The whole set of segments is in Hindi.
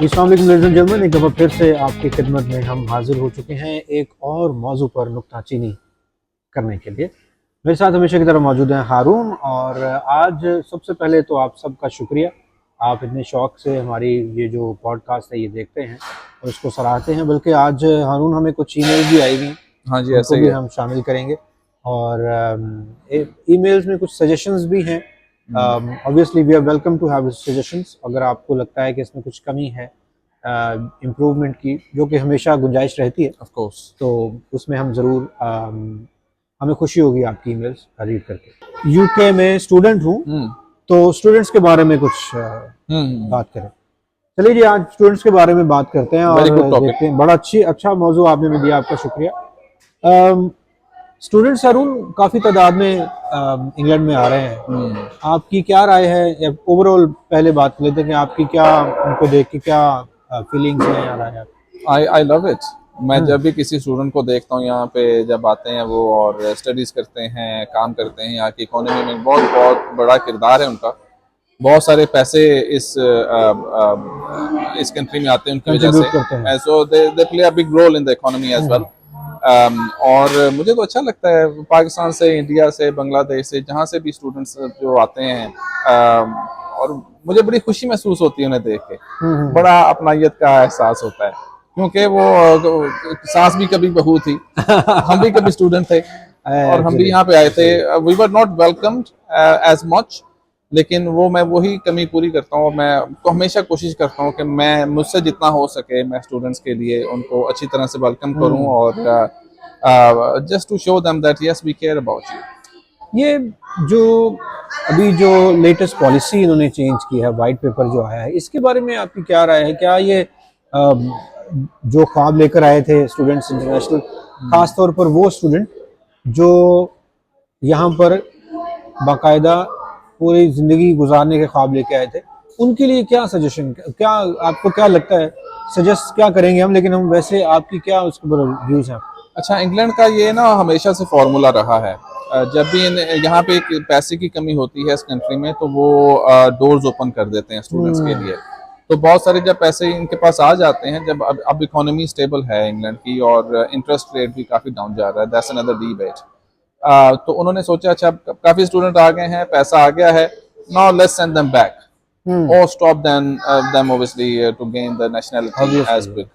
अस्सलाम वालेकुम लेडीज़ एंड जेंटलमैन, एक दफ़ा फिर से आपकी खिदमत में हम हाजिर हो चुके हैं एक और मौजू पर नुक्ताचीनी करने के लिए। मेरे साथ हमेशा की तरह मौजूद हैं हारून। और आज सबसे पहले तो आप सबका शुक्रिया, आप इतने शौक़ से हमारी ये जो पॉडकास्ट है ये देखते हैं और इसको सराहते हैं। बल्कि आज हारून हमें कुछ ईमेल भी आई हुई, हाँ जी, ऐसा उनको ही भी है। हम शामिल करेंगे। और ईमेल्स में कुछ सजेशंस भी हैं। Obviously we are welcome to have suggestions. अगर आपको लगता है कि इसमें कुछ कमी है इम्प्रूवमेंट की, जो कि हमेशा गुंजाइश रहती है, ऑफ कोर्स। तो उसमें हम ज़रूर हमें खुशी होगी आपकी ईमेल्स रीड करके। यूके में स्टूडेंट हूँ, तो स्टूडेंट्स के बारे में कुछ बात करें। चलिए जी, आज स्टूडेंट्स के बारे में बात करते हैं वेरी और गुड टॉपिक। देखते हैं। बड़ा अच्छा मौजू आपने में दिया, आपका शुक्रिया। स्टूडेंट्स अरुण काफ़ी तादाद में इंग्लैंड में आ रहे हैं। आपकी क्या राय है ओवरऑल? पहले बात कर लेते हैं कि आपकी क्या उनको देख के क्या फीलिंग्स हैं या राय है? I love it. मैं जब भी किसी स्टूडेंट को देखता हूँ यहाँ पे, जब आते हैं वो और स्टडीज करते हैं, काम करते हैं, यहाँ की इकोनॉमी में बहुत बहुत बड़ा किरदार है उनका। बहुत सारे पैसे इस कंट्री में आते हैं उनकी वजह कंट्रीब्यूट करते हैं। से। So they play a big role in the economy as well. और मुझे तो अच्छा लगता है, पाकिस्तान से, इंडिया से, बांग्लादेश से, जहाँ से भी स्टूडेंट्स जो आते हैं, और मुझे बड़ी खुशी महसूस होती है उन्हें देख के। बड़ा अपनायत का एहसास होता है, क्योंकि वो सास भी कभी बहू थी, हम भी कभी स्टूडेंट थे और हम भी यहाँ पे आए थे। We were not welcomed as much, लेकिन वो मैं वही कमी पूरी करता हूँ। मैं तो हमेशा कोशिश करता हूँ कि मैं मुझसे जितना हो सके मैं स्टूडेंट्स के लिए उनको अच्छी तरह से वेलकम करूँ, और just to show them that yes we care about you. ये जो अभी जो लेटेस्ट पॉलिसी इन्होंने चेंज की है, वाइट पेपर जो आया है, इसके बारे में आपकी क्या राय है? क्या ये जो ख्वाब लेकर आए थे स्टूडेंट्स इंटरनेशनल, खास तौर पर वो स्टूडेंट जो यहाँ पर बाकायदा पूरी ज़िंदगी गुजारने के ख्वाब लेके आए थे, उनके लिए क्या सजेशन, क्या आपको क्या लगता है? सजेस्ट क्या करेंगे हम, लेकिन हम वैसे आपकी क्या उसके ऊपर व्यूज़ हैं? अच्छा, इंग्लैंड का ये ना हमेशा से फॉर्मूला रहा है। जब भी यहाँ पे एक पैसे की कमी होती है इस कंट्री में, तो वो डोर्स ओपन कर देते हैं स्टूडेंट्स के लिए। तो बहुत सारे जब पैसे इनके पास आ जाते हैं, जब अब इकोनॉमी स्टेबल है इंग्लैंड की और इंटरेस्ट रेट भी काफ़ी डाउन जा रहा है, दैट्स अनदर डिबेट। तो उन्होंने सोचा अच्छा काफ़ी स्टूडेंट आ गए हैं, पैसा आ गया है, now let's send them back और stop them obviously to gain the nationality as quick.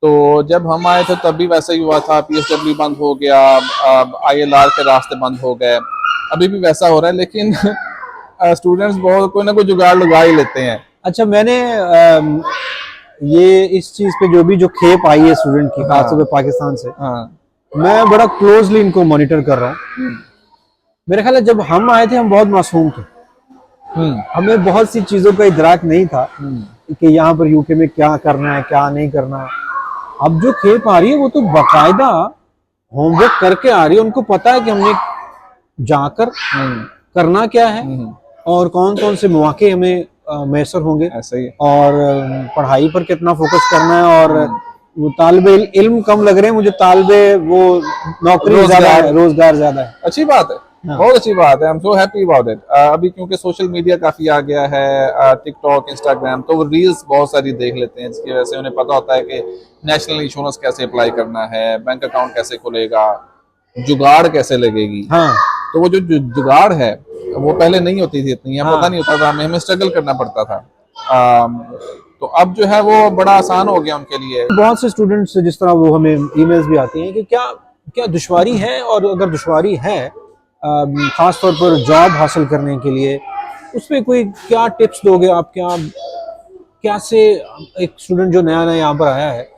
तो जब हम आए थे तब भी वैसा ही हुआ था, पीएसडब्ल्यू बंद हो गया, आईएलआर के रास्ते बंद हो गए, अभी भी वैसा हो रहा है। लेकिन स्टूडेंट्स बहुत कोई ना कोई जुगाड़ लगा ही लेते हैं। अच्छा, मैंने ये इस चीज़ पे जो खेप आई है स्टूडेंट की, खासतौर पे पाकिस्तान से, मैं बड़ा क्लोजली इनको मॉनिटर कर रहा हूँ। मेरे ख्याल है जब हम आए थे हम बहुत मासूम थे, हमें बहुत सी चीज़ों का इदराक नहीं था कि यहाँ पर यूके में क्या करना है, क्या नहीं करना है। अब जो खेप आ रही है वो तो बाकायदा होमवर्क करके आ रही है, उनको पता है कि हमने जाकर करना क्या है और कौन कौन से मौके हमें मैसर होंगे, ऐसा ही और पढ़ाई पर कितना फोकस करना है। और वो तालिबे इल्म कम लग रहे हैं मुझे, तालिबे वो नौकरी ज्यादा है, रोजगार ज्यादा है। अच्छी बात है, बहुत अच्छी बात है। I am so happy about it. अभी क्योंकि सोशल मीडिया काफी आ गया है, टिकटॉक, इंस्टाग्राम, तो वो रील्स बहुत सारी देख लेते हैं, जिसकी वजह से उन्हें पता होता है कि नेशनल इंश्योरेंस कैसे अप्लाई करना है, बैंक अकाउंट कैसे खुलेगा, जुगाड़ कैसे लगेगी। तो वो जो जुगाड़ है वो पहले नहीं होती थी इतनी, पता नहीं होता था, हमें स्ट्रगल करना पड़ता था। तो अब जो है वो बड़ा आसान हो गया उनके लिए। बहुत से स्टूडेंट्स जिस तरह वो हमें ईमेल्स भी आती हैं कि क्या क्या दुश्वारी है, और अगर दुश्वारी है खास तौर पर जॉब हासिल करने के लिए, उसमें कोई क्या टिप्स दोगे आप? क्या कैसे एक स्टूडेंट जो नया नया यहाँ पर आया है,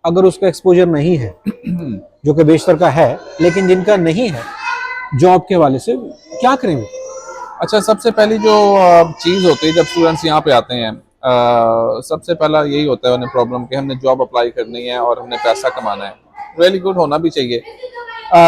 अगर उसका एक्सपोजर नहीं है जो कि बेशतर का है, लेकिन जिनका नहीं है जॉब के हवाले से, क्या करेंगे? अच्छा, सबसे पहली जो चीज़ होती है जब स्टूडेंट्स यहाँ पे आते हैं, सबसे पहला यही होता है उन्हें प्रॉब्लम कि हमने जॉब अप्लाई करनी है और हमने पैसा कमाना है। रियली गुड, होना भी चाहिए।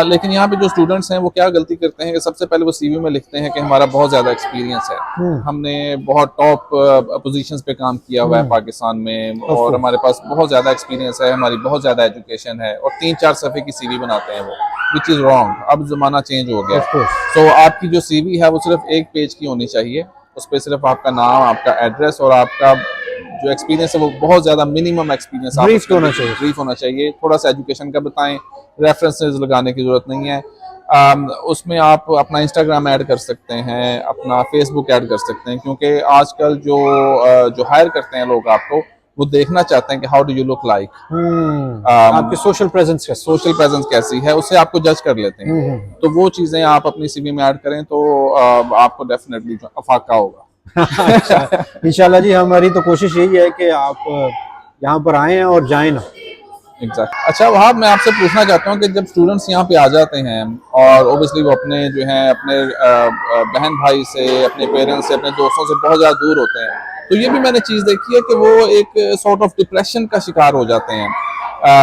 लेकिन यहाँ पे जो स्टूडेंट्स हैं वो क्या गलती करते हैं कि सबसे पहले वो सीवी में लिखते हैं कि हमारा बहुत ज़्यादा एक्सपीरियंस है, हमने बहुत टॉप पोजीशंस पे काम किया हुआ है पाकिस्तान में, और हमारे पास बहुत ज़्यादा एक्सपीरियंस है, हमारी बहुत ज़्यादा एजुकेशन है, और 3-4 सफ़े की सीवी बनाते हैं वो, विच इज़ रॉन्ग। अब ज़माना चेंज हो गया। तो आपकी जो सीवी है वो सिर्फ एक पेज की होनी चाहिए, उस पर सिर्फ आपका नाम, आपका एड्रेस और आपका जो एक्सपीरियंस है वो बहुत ज्यादा मिनिमम एक्सपीरियंस Brief होना चाहिए। ब्रीफ होना चाहिए, थोड़ा सा एजुकेशन का बताएं, रेफरेंसेस लगाने की जरूरत नहीं है। उसमें आप अपना इंस्टाग्राम ऐड कर सकते हैं, अपना फेसबुक ऐड कर सकते हैं, क्योंकि आजकल जो हायर करते हैं लोग आपको, वो देखना चाहते हैं कि how do you look like, आपकी सोशल प्रेजेंस कैसे। सोशल प्रेजेंस कैसी है, उससे आपको जज कर लेते हैं। तो वो चीजें आप अपनी सीवी में ऐड करें तो आपको डेफिनेटली अफाका होगा। अच्छा, इंशाल्लाह जी, हमारी तो कोशिश यही है कि आप यहाँ पर आए और जाएं ना। एग्जैक्ट। अच्छा वहाब, मैं आपसे पूछना चाहता हूँ कि जब स्टूडेंट्स यहाँ पे आ जाते हैं और ओबियसली वो अपने जो हैं अपने बहन भाई से, अपने पेरेंट्स से, अपने दोस्तों से बहुत ज़्यादा दूर होते हैं, तो ये भी मैंने चीज़ देखी है कि वो एक सॉर्ट ऑफ डिप्रेशन का शिकार हो जाते हैं,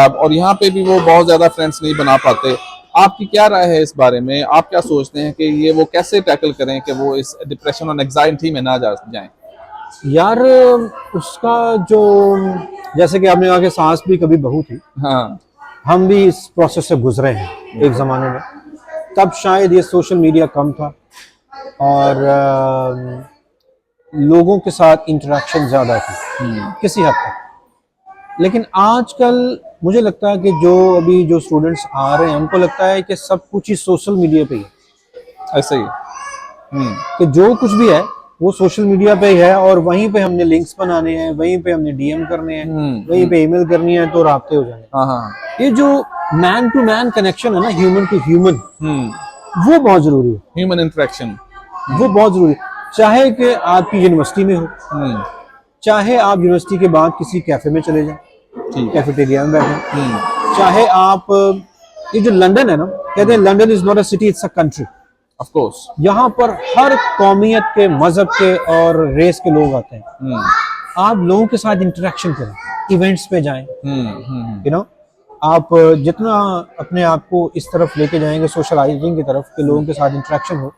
और यहाँ पे भी वो बहुत ज़्यादा फ्रेंड्स नहीं बना पाते। आपकी क्या राय है इस बारे में? आप क्या सोचते हैं कि ये वो कैसे टैकल करें कि वो इस डिप्रेशन और एंग्जाइटी में ना जाएं? यार, उसका जो, जैसे कि आपने कहा कि सास भी कभी बहू थी, हाँ। हम भी इस प्रोसेस से गुजरे हैं एक ज़माने में। तब शायद ये सोशल मीडिया कम था और लोगों के साथ इंटरेक्शन ज़्यादा थी किसी हद तक। लेकिन आजकल मुझे लगता है कि जो अभी जो स्टूडेंट्स आ रहे हैं, उनको लगता है कि सब कुछ ही सोशल मीडिया पे ही है। ऐसे ही कि जो कुछ भी है वो सोशल मीडिया पे ही है, और वहीं पे हमने लिंक्स बनाने हैं, वहीं पे हमने डीएम करने हैं, वहीं पे ईमेल करनी है तो राब्ते हो जाने। हाँ हाँ। ये जो मैन टू मैन कनेक्शन है ना, ह्यूमन टू ह्यूमन, वो बहुत जरूरी है। ह्यूमन इंटरेक्शन वो बहुत जरूरी है। चाहे कि आपकी यूनिवर्सिटी में हो, चाहे आप यूनिवर्सिटी के बाद किसी कैफे में चले जाएं, कैफेटेरिया में बैठे, चाहे आप, ये जो लंदन है ना, कहते हैं London is not a city, it's a country. Of course. यहाँ पर हर कौमियत के, मजहब के और रेस के लोग आते हैं। आप लोगों के साथ इंटरेक्शन करें, इवेंट्स पे जाएं, यू नो, आप जितना अपने आप को इस तरफ लेके जाएंगे सोशलाइजिंग की तरफ कि लोगों के साथ इंटरेक्शन हो,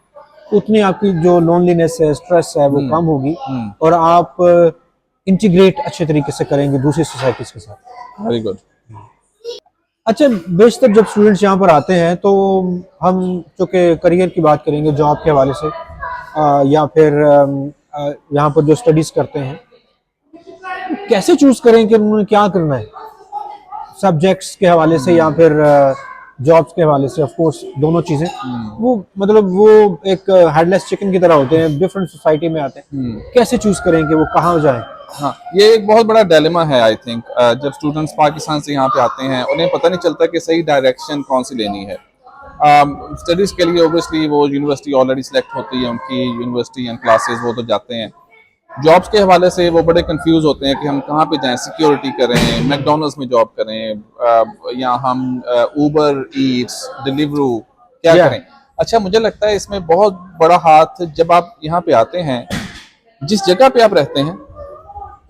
उतनी आपकी जो लोनलीनेस है, स्ट्रेस है, वो कम होगी और आप इंटीग्रेट अच्छे तरीके से करेंगे दूसरी सोसाइटीज के साथ। Very good. अच्छा, बेशतर जब स्टूडेंट्स यहाँ पर आते हैं तो हम चूँकि करियर की बात करेंगे, जॉब के हवाले से, या फिर यहाँ पर जो स्टडीज़ करते हैं, कैसे चूज करें कि उन्होंने क्या करना है, सब्जेक्ट्स के हवाले से या फिर जॉब्स के हवाले से। ऑफ कोर्स दोनों चीज़ें, वो मतलब वो एक हेडलेस चिकन की तरह होते हैं, डिफरेंट सोसाइटी में आते हैं। कैसे चूज करें कि वो कहाँ जाएं? हाँ, ये एक बहुत बड़ा डिलेमा है आई थिंक। जब स्टूडेंट्स पाकिस्तान से यहाँ पे आते हैं, उन्हें पता नहीं चलता कि सही डायरेक्शन कौन सी लेनी है। स्टडीज़ के लिए ओबियसली वो यूनिवर्सिटी ऑलरेडी सिलेक्ट होती है, उनकी यूनिवर्सिटी एंड क्लासेस, वो तो जाते हैं। जॉब्स के हवाले से वो बड़े कंफ्यूज होते हैं कि हम कहाँ पे जाएं, सिक्योरिटी करें, मैकडोनल्ड्स में जॉब करें, या हम ऊबर ईट्स, डिलीवरू क्या करें। अच्छा, मुझे लगता है इसमें बहुत बड़ा हाथ, जब आप यहाँ पे आते हैं, जिस जगह पे आप रहते हैं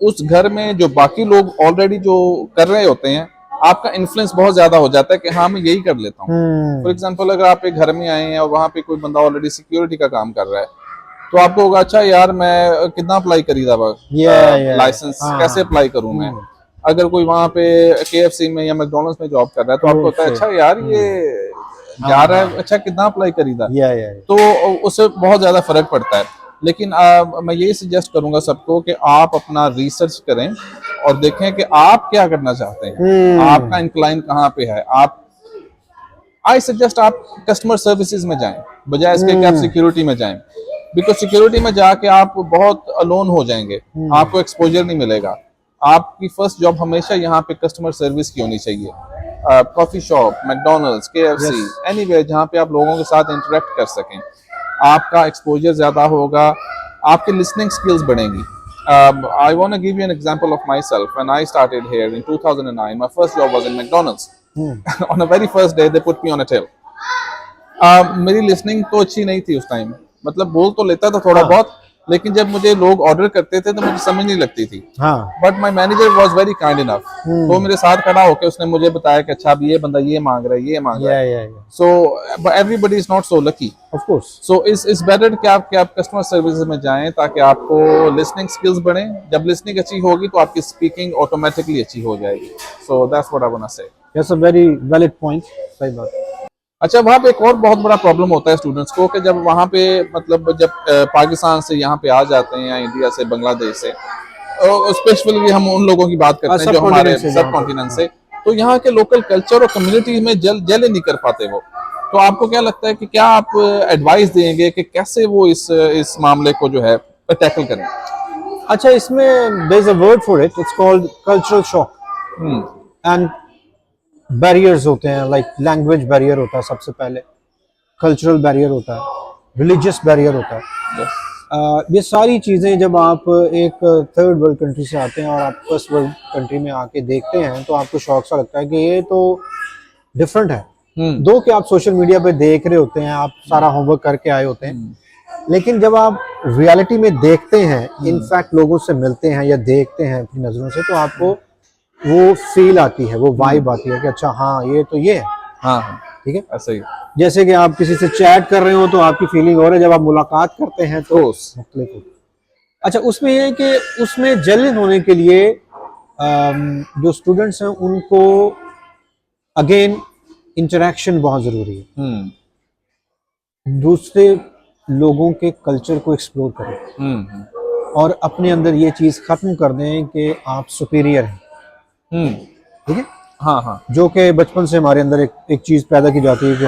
उस घर में जो बाकी लोग ऑलरेडी जो कर रहे होते हैं, आपका इन्फ्लुएंस बहुत ज्यादा हो जाता है कि हाँ मैं यही कर लेता हूँ। फॉर एग्जाम्पल, अगर आप एक घर में आए हैं और वहाँ पे कोई बंदा ऑलरेडी सिक्योरिटी का काम कर रहा है, तो आपको होगा अच्छा यार मैं कितना अप्लाई करी था लाइसेंस, कैसे अप्लाई करूं मैं। अगर कोई वहाँ पे KFC में या मैकडोनल्ड्स में जॉब कर रहा है तो आपको होता है अच्छा यार ये जा रहा है, अच्छा कितना अप्लाई करी था। तो उससे बहुत ज्यादा फर्क पड़ता है। लेकिन मैं यही सजेस्ट करूंगा सबको कि आप अपना रिसर्च करें और देखें कि आप क्या करना चाहते हैं, आपका इंक्लाइन कहाँ पे है। आई सजेस्ट आप कस्टमर सर्विसेज में जाएं बजाय इसके कि आप सिक्योरिटी में जाएं, बिकॉज सिक्योरिटी में जाके आप बहुत अलोन हो जाएंगे, आपको एक्सपोजर नहीं मिलेगा। आपकी फर्स्ट जॉब हमेशा यहाँ पे कस्टमर सर्विस की होनी चाहिए। Coffee shop, McDonald's, KFC, anywhere जहाँ पे आप लोगों के साथ इंटरेक्ट कर सकें, आपका एक्सपोजर ज्यादा होगा, आपकी लिसनिंग स्किल्स बढ़ेंगी। I want to give you an example of myself. When I started here in 2009, my first job was in McDonald's. On the very first day, they put me on a till. मेरी लिसनिंग तो अच्छी नहीं थी उस टाइम, मतलब बोल तो लेता था थोड़ा बहुत, लेकिन जब मुझे लोग ऑर्डर करते थे तो मुझे समझ नहीं लगती थी। But my manager was very kind enough, तो मेरे साथ खड़ा होकर उसने मुझे बताया कि अच्छा अब ये बंदा ये मांग रहा है, ये मांग रहा है। So everybody is not so lucky, of course. So it's better कि आप कस्टमर सर्विस में जाएं ताकि आपको लिसनिंग स्किल्स बढ़े। जब लिसनिंग अच्छी होगी तो आपकी स्पीकिंग ऑटोमेटिकली अच्छी हो जाएगी। So that's what I want to say. That's a very valid point, सही बात। अच्छा, वहाँ पे एक और बहुत बड़ा प्रॉब्लम होता है स्टूडेंट्स को कि जब वहाँ पे मतलब जब पाकिस्तान से यहाँ पे आ जाते हैं या इंडिया से, बांग्लादेश से, स्पेशली हम उन लोगों की बात करते हैं जो हमारे सब कॉन्टिनेंट से, तो यहाँ के लोकल कल्चर और कम्युनिटी में जल नहीं कर पाते वो। तो आपको क्या लगता है कि क्या आप एडवाइस देंगे कि कैसे वो इस मामले को जो है टैकल करें? अच्छा, इसमें there is a word for it, it's called cultural shock and barriers होते हैं, लाइक लैंग्वेज बैरियर होता है सबसे पहले, कल्चरल बैरियर होता है, रिलीजियस बैरियर होता है। ये सारी चीज़ें जब आप एक थर्ड वर्ल्ड कंट्री से आते हैं और आप फर्स्ट वर्ल्ड कंट्री में आके देखते हैं तो आपको शौक सा लगता है कि ये तो डिफरेंट है। दो कि आप सोशल मीडिया पे देख रहे होते हैं, आप सारा होमवर्क करके आए होते हैं, लेकिन जब आप रियलिटी में देखते हैं, इनफैक्ट लोगों से मिलते हैं या देखते हैं अपनी नज़रों से, तो आपको वो फील आती है, वो वाइब आती है कि अच्छा हाँ ये तो ये है। हाँ, ठीक है, ऐसा ही। जैसे कि आप किसी से चैट कर रहे हो तो आपकी फीलिंग हो रही है, जब आप मुलाकात करते हैं तो मुख्तलिफ होती है। अच्छा, उसमें ये है कि उसमें जेन्युइन होने के लिए जो स्टूडेंट्स हैं उनको अगेन इंटरेक्शन बहुत ज़रूरी है। दूसरे लोगों के कल्चर को एक्सप्लोर करें और अपने अंदर ये चीज़ ख़त्म कर दें कि आप सुपीरियर हैं। ठीक है, हाँ, जो कि बचपन से हमारे अंदर एक चीज पैदा की जाती है कि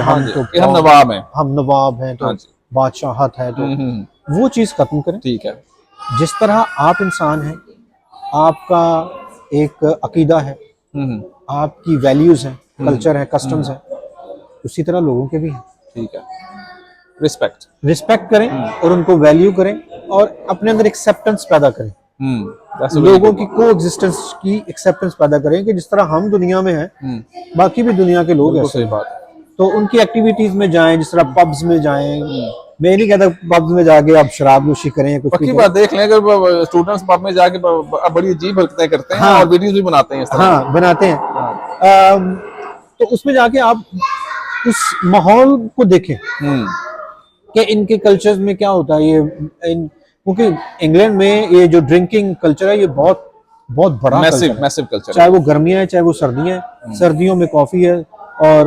हम नवाब हैं, हम नवाब हैं, तो बादशाहत है, तो वो चीज खत्म करें। ठीक है, जिस तरह आप इंसान हैं, आपका एक अकीदा है, आपकी वैल्यूज हैं, कल्चर है, कस्टम्स है, उसी तरह लोगों के भी हैं। ठीक है, रिस्पेक्ट करें और उनको वैल्यू करें और अपने अंदर एक्सेप्टेंस पैदा करें। लोगों की को एग्जिस्टेंस की एक्सेप्टेंस पैदा करें कि जिस तरह हम दुनिया में हैं, बाकी भी दुनिया के लोग ऐसे हैं। तो उनकी एक्टिविटीज में जाएं, जिस तरह पब्स में जाएं। मैं नहीं कहता पब्स में जाके आप शराब नोशी करें, कुछ पक्की बात देख लें, अगर स्टूडेंट्स पब में जाके बड़ी अजीब हरकतें करते हैं और वीडियोस भी बनाते हैं इस तरह। हाँ, बनाते हैं। तो उसमें जाके आप उस माहौल को देखें कि इनके कल्चर्स में क्या होता है। ये क्योंकि इंग्लैंड में ये जो ड्रिंकिंग कल्चर है, ये बहुत बहुत बड़ा मैसिव कल्चर, चाहे वो गर्मियां है चाहे वो सर्दियां हैं। सर्दियों में कॉफी है और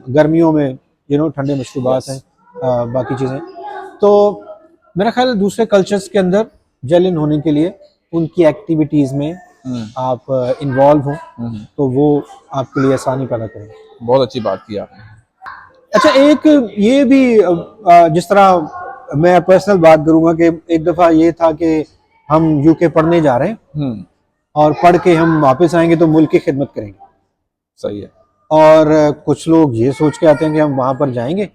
गर्मियों में ठंडे मशरूबात हैं, बाकी चीजें। तो मेरा ख्याल है दूसरे कल्चर्स के अंदर जेन्युइन होने के लिए उनकी एक्टिविटीज में आप इन्वॉल्व हो, तो वो आपके लिए आसानी पैदा करेंगे। बहुत अच्छी बात की आपने। अच्छा, एक ये भी जिस तरह मैं पर्सनल बात करूंगा कि एक दफा ये था कि हम यूके पढ़ने जा रहे हैं और पढ़ के हम वापस आएंगे तो मुल्क की खिदमत करेंगे। सही है। और कुछ लोग ये सोच के आते हैं कि हम वहां पर जाएंगे,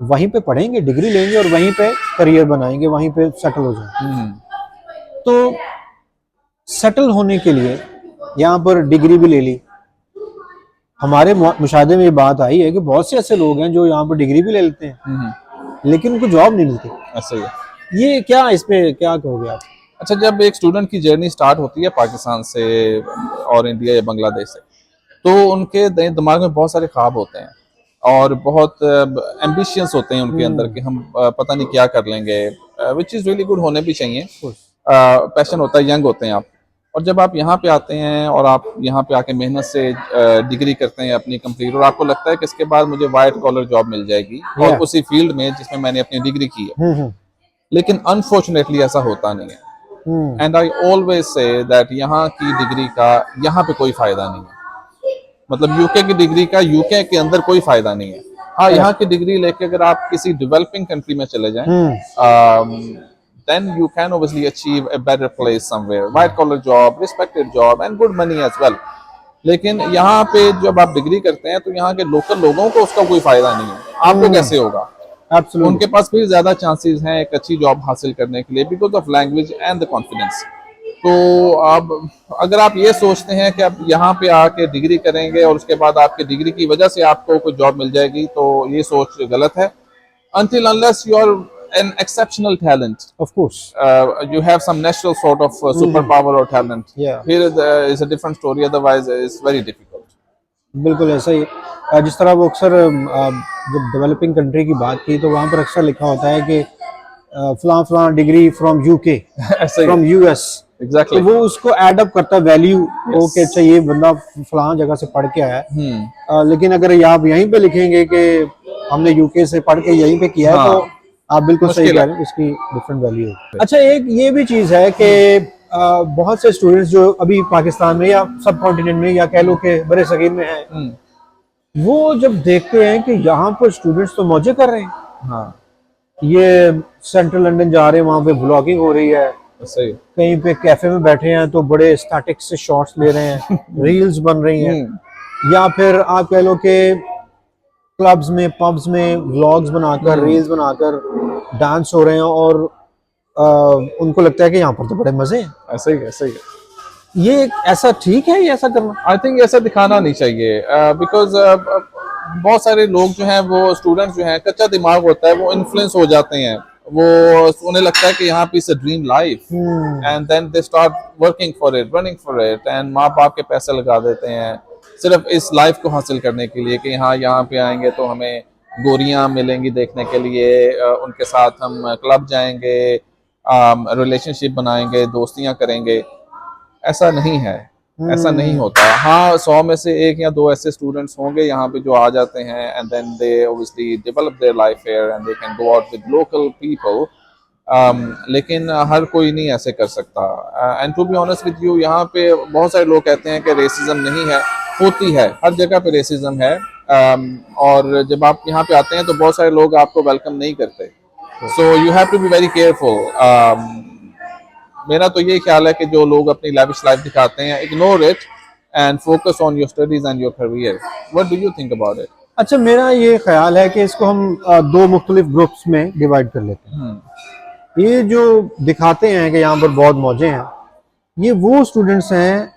वहीं पे पढ़ेंगे, डिग्री लेंगे और वहीं पे करियर बनाएंगे, वहीं पे सेटल हो जाएंगे। तो सेटल होने के लिए यहाँ पर डिग्री भी ले ली। हमारे मुशाहदे में ये बात आई है कि बहुत से ऐसे लोग हैं जो यहाँ पर डिग्री भी ले लेते हैं लेकिन उनको जॉब नहीं मिलती। ऐसा ही है। ये क्या, इस पे क्या कहोगे आप? अच्छा, जब एक स्टूडेंट की जर्नी स्टार्ट होती है पाकिस्तान से और इंडिया या बांग्लादेश से, तो उनके दिमाग में बहुत सारे ख्वाब होते हैं और बहुत एम्बिशियंस होते हैं उनके अंदर कि हम पता नहीं क्या कर लेंगे, विच इज़ रियली गुड, होने भी चाहिए। पैशन होता है, यंग होते हैं आप। और जब आप यहाँ पे आते हैं और आप यहाँ पे आके मेहनत से डिग्री करते हैं अपनी कंप्लीट, और आपको लगता है कि इसके बाद मुझे वाइट कॉलर जॉब मिल जाएगी और उसी फील्ड में जिसमें मैंने अपनी डिग्री की है, लेकिन अनफॉर्चुनेटली ऐसा होता नहीं है। And I always say that यहाँ की डिग्री का यहाँ पे कोई फायदा नहीं है। मतलब यूके की डिग्री का यूके के अंदर कोई फायदा नहीं है। हाँ, यहाँ की डिग्री लेके अगर आप किसी डेवलपिंग कंट्री में चले जाएं, then you can obviously achieve a better place somewhere, white collar job, respected job and good money as well। लेकिन यहाँ पे जब आप डिग्री करते हैं तो यहाँ के लोकल लोगों को उसका कोई फायदा नहीं है। आपको कैसे होगा? Absolutely। उनके पास फिर ज्यादा चांसेस हैं एक अच्छी जॉब हासिल करने के लिए because of language and the confidence. तो अब अगर आप ये सोचते हैं कि आप यहाँ पे आके डिग्री करेंगे और उसके बाद आपकी डिग्री की वजह से आपको कोई जॉब मिल जाएगी, तो ये सोच गलत है। Until unless you are an exceptional talent, of course, you have some natural sort of superpower or talent, here is a different story, otherwise it's very difficult। बिल्कुल ऐसा ही। जिस तरह वो अक्सर जब डेवलपिंग कंट्री की बात की तो वहाँ पर अक्सर लिखा होता है कि फलां degree from UK, from US. Exactly. तो वो उसको एड अप करता है वैल्यू को कि अच्छा ये बंदा फलां जगह से पढ़ के आया है। लेकिन अगर आप यहीं पे लिखेंगे कि हमने यूके से पढ़ के यहीं पे किया है, तो आप बिल्कुल सही कह रहे हैं, उसकी डिफरेंट वैल्यू है। अच्छा, एक ये भी चीज है कि बहुत से स्टूडेंट्स जो अभी पाकिस्तान में या सब कॉन्टिनेंट में या कह लो कि बड़े सगीर में हैं, वो जब देखते हैं कि यहाँ पर स्टूडेंट्स तो मौजे कर रहे हैं, हाँ ये सेंट्रल लंदन जा रहे हैं, वहाँ पे ब्लॉगिंग हो रही है, सही, कहीं पे कैफे में बैठे हैं तो बड़े स्टैटिक से शॉट्स ले रहे हैं, रील्स बन रही हैं, या फिर आप कह लो कि क्लब्स में पब्स में व्लॉग्स बनाकर रील्स बनाकर डांस हो रहे हैं और उनको लगता है कि यहाँ पर तो बड़े मजे हैं। ऐसा ही है, सही है। ये ऐसा ठीक है, ये ऐसा करना? आई थिंक ऐसा दिखाना नहीं चाहिए, बिकॉज बहुत सारे लोग जो हैं, वो स्टूडेंट्स जो हैं, कच्चा दिमाग होता है, वो इन्फ्लुएंस हो जाते हैं, वो उन्हें लगता है कि यहाँ पे it's a dream life, and then they start working for it, running for it, and माँ बाप के पैसे लगा देते हैं सिर्फ इस लाइफ को हासिल करने के लिए कि हाँ यहाँ पे आएंगे तो हमें गोरियां मिलेंगी देखने के लिए, उनके साथ हम क्लब जाएंगे, रिलेशनशिप बनाएंगे, दोस्तियां करेंगे। ऐसा नहीं है, ऐसा नहीं होता। हाँ, 100 में से 1 या 2 ऐसे स्टूडेंट्स होंगे यहाँ पे जो आ जाते हैं, and then they obviously develop their life here and they can go out with local people, लेकिन हर कोई नहीं ऐसे कर सकता। And to be honest with you, यहाँ पे बहुत सारे लोग कहते हैं कि रेसिज्म नहीं है, होती है, हर जगह पे रेसिज्म है, और जब आप यहाँ पे आते हैं तो बहुत सारे लोग आपको वेलकम नहीं करते, so you have to be very careful. मेरा तो ये ख्याल है कि जो लोग अपनी लैविश लाइफ दिखाते हैं, ignore it and focus on your studies and your career. What do you think about it? अच्छा, मेरा ये ख्याल है कि इसको हम 2 मुख्तलिफ ग्रुप्स में डिवाइड कर लेते हैं। ये जो दिखाते हैं कि यहाँ पर बहुत मौजे हैं, ये वो स्टूडेंट्स हैं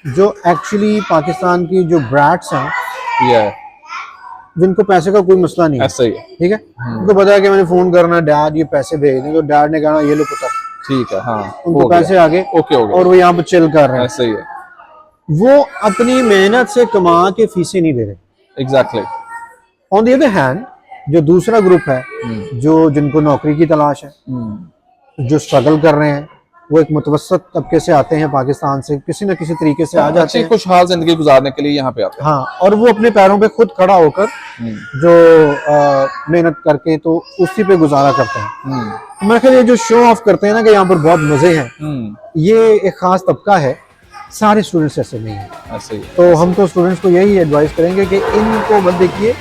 जो एक्चुअली पाकिस्तान की जो ब्रैट्स हैं, जिनको पैसे का कोई मसला नहीं है, ऐसा ही है, ठीक है, उनको पता है कि मैंने फोन करना, डैड ये पैसे भेज दें, तो डैड ने कहा ये लो पुत्र, ठीक है, हाँ, उनको पैसे आ गए, ओके हो गया, और वो यहाँ पर चिल कर रहे हैं। ऐसा ही है, वो अपनी मेहनत से कमा के फीसें नहीं दे रहे। Exactly. On the other hand, जो दूसरा ग्रुप है, जो जिनको नौकरी की तलाश है, जो स्ट्रगल कर रहे हैं, वो एक मुतवसत तबके से आते हैं, पाकिस्तान से किसी न किसी तरीके से आ जाते हैं, खुशहाल जिंदगी गुजारने के लिए यहाँ पे आते हैं। हाँ, और वो अपने पैरों पे खुद खड़ा होकर जो मेहनत करके तो उसी पे गुजारा करते हैं। मैं ख्याल ये जो शो ऑफ करते हैं ना कि यहाँ पर बहुत मजे हैं, ये एक खास तबका है, सारे स्टूडेंट्स ऐसे नहीं है। ऐसे ही है। तो हम तो स्टूडेंट्स को यही एडवाइस करेंगे कि इनको मत देखिए,